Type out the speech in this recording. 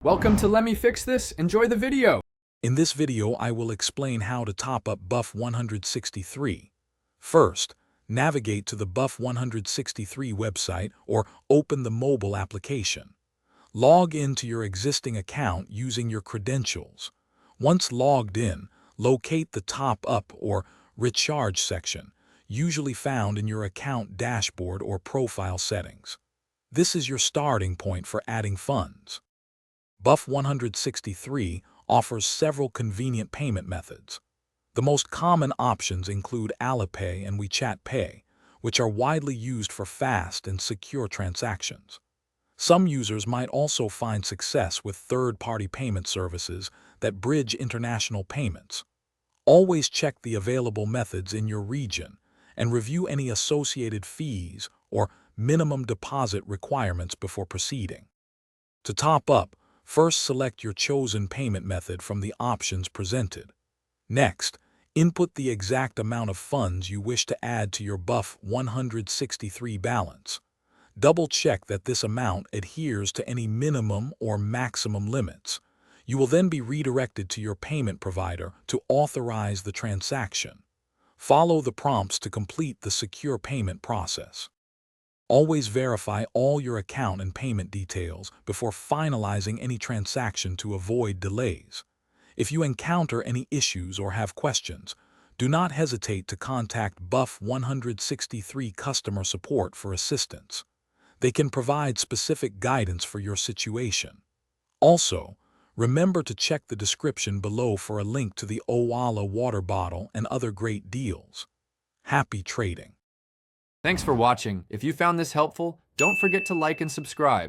Welcome to Let Me Fix This. Enjoy the video. In this video, I will explain how to top up Buff163. First, navigate to the Buff163 website or open the mobile application. Log into your existing account using your credentials. Once logged in, locate the Top Up or Recharge section, usually found in your account dashboard or profile settings. This is your starting point for adding funds. Buff163 offers several convenient payment methods. The most common options include Alipay and WeChat Pay, which are widely used for fast and secure transactions. Some users might also find success with third-party payment services that bridge international payments. Always check the available methods in your region and review any associated fees or minimum deposit requirements before proceeding. To top up, first select your chosen payment method from the options presented. Next, input the exact amount of funds you wish to add to your Buff163 balance. Double-check that this amount adheres to any minimum or maximum limits. You will then be redirected to your payment provider to authorize the transaction. Follow the prompts to complete the secure payment process. Always verify all your account and payment details before finalizing any transaction to avoid delays. If you encounter any issues or have questions, do not hesitate to contact Buff163 customer support for assistance. They can provide specific guidance for your situation. Also, remember to check the description below for a link to the Owala water bottle and other great deals. Happy trading! Thanks for watching. If you found this helpful, don't forget to like and subscribe.